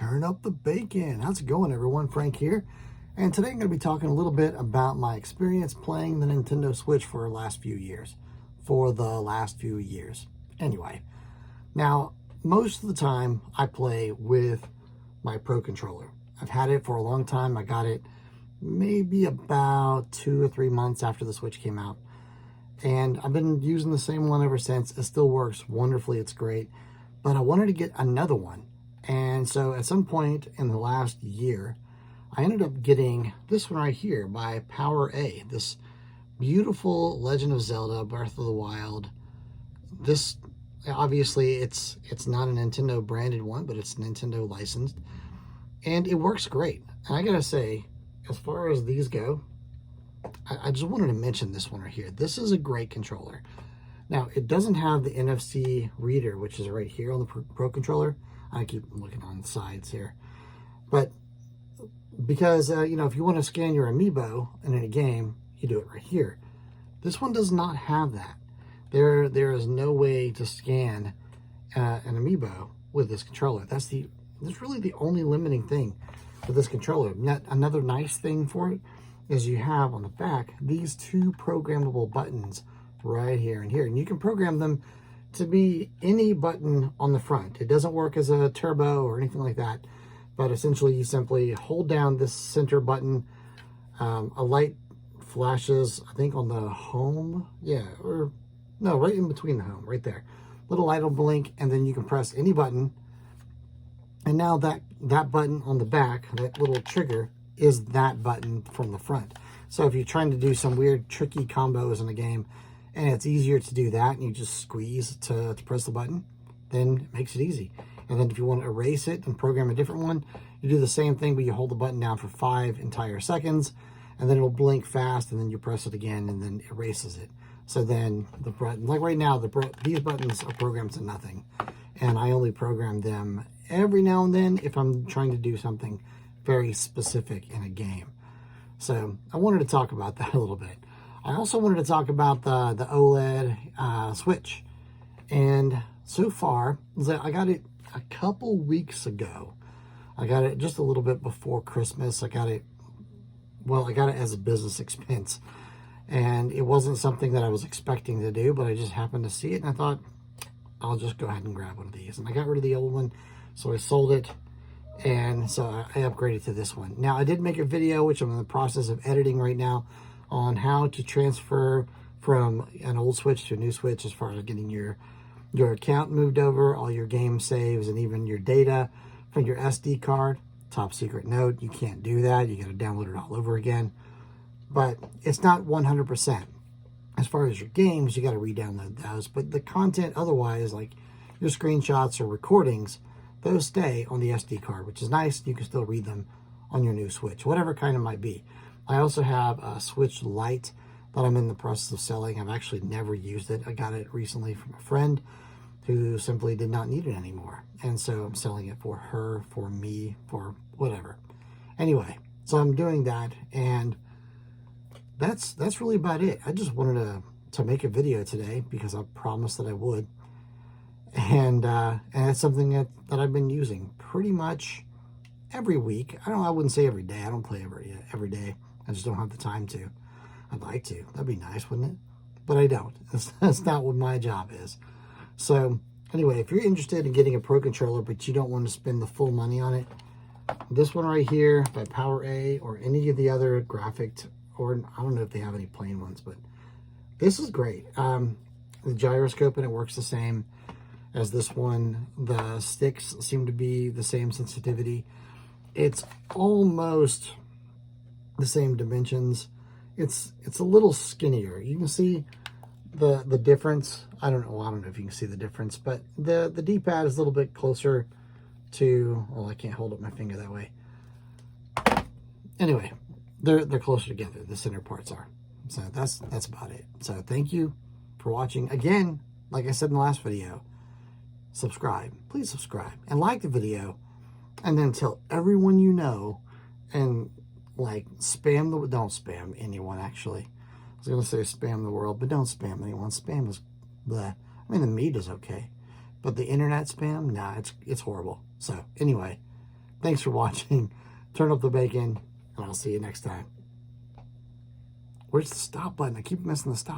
Turn up the bacon. How's it going, everyone? Frank here. And today I'm going to be talking a little bit about my experience playing the Nintendo Switch for the last few years. Anyway, now, most of the time I play with my Pro Controller. I've had it for a long time. I got it maybe about 2 or 3 months after the Switch came out. And I've been using the same one ever since. It still works wonderfully. It's great. But I wanted to get another one. And so at some point in the last year, I ended up getting this one right here by PowerA. This beautiful Legend of Zelda Breath of the Wild. This, obviously, it's not a Nintendo branded one, but it's Nintendo licensed. And it works great. And I gotta say, as far as these go, I just wanted to mention this one right here. This is a great controller. Now, it doesn't have the NFC reader, which is right here on the Pro Controller. I keep looking on the sides here. But because, if you want to scan your amiibo in a game, you do it right here. This one does not have that. There is no way to scan an amiibo with this controller. That's really the only limiting thing with this controller. Another nice thing for it is you have on the back these two programmable buttons right here and here. And you can program them to be any button on the front. It doesn't work as a turbo or anything like that, but essentially you simply hold down this center button. A light flashes, I think on the home, right in between the home, right there. Little light will blink, and then you can press any button. And now that button on the back, that little trigger, is that button from the front. So if you're trying to do some weird tricky combos in a game, and it's easier to do that, and you just squeeze to press the button, then it makes it easy. And then if you want to erase it and program a different one, you do the same thing, but you hold the button down for 5 entire seconds, and then it'll blink fast, and then you press it again, and then erases it. So then the button, like right now, these buttons are programmed to nothing, and I only program them every now and then if I'm trying to do something very specific in a game. So I wanted to talk about that a little bit. I also wanted to talk about the OLED Switch. And so far, I got it a couple weeks ago. I got it just a little bit before Christmas. I got it as a business expense. And it wasn't something that I was expecting to do, but I just happened to see it. And I thought, I'll just go ahead and grab one of these. And I got rid of the old one, so I sold it. And so I upgraded to this one. Now, I did make a video, which I'm in the process of editing right now, on how to transfer from an old Switch to a new Switch as far as getting your account moved over, all your game saves, and even your data from your SD card. Top secret note, you can't do that. You got to download it all over again. But it's not 100%. As far as your games, you got to re-download those. But the content otherwise, like your screenshots or recordings, those stay on the SD card, which is nice. You can still read them on your new Switch, whatever kind it might be. I also have a Switch Lite that I'm in the process of selling. I've actually never used it. I got it recently from a friend who simply did not need it anymore. And so I'm selling it for her, for me, for whatever. Anyway, so I'm doing that, and that's really about it. I just wanted to make a video today because I promised that I would. And it's something that I've been using pretty much every week. I wouldn't say every day. I don't play every day. I just don't have the time to. I'd like to. That'd be nice, wouldn't it? But I don't. That's not what my job is. So anyway, if you're interested in getting a Pro Controller, but you don't want to spend the full money on it, this one right here by PowerA, or any of the other graphic, or I don't know if they have any plain ones, but this is great. The gyroscope, and it works the same as this one. The sticks seem to be the same sensitivity. It's almost the same dimensions. It's a little skinnier. You can see the difference. I don't know if you can see the difference, but the D-pad is a little bit closer to, well, I can't hold up my finger that way. Anyway, they're closer together. The center parts are. So that's about it. So thank you for watching. Again, like I said in the last video, subscribe. Please subscribe and like the video, and then tell everyone you know, and like don't spam anyone. Actually, I was gonna say spam the world, but don't spam anyone. Spam is bleh. I mean, the meat is okay, but the internet spam, nah, it's horrible. So anyway, Thanks for watching. Turn up the bacon, and I'll see you next time. Where's the stop button? I keep missing the stop.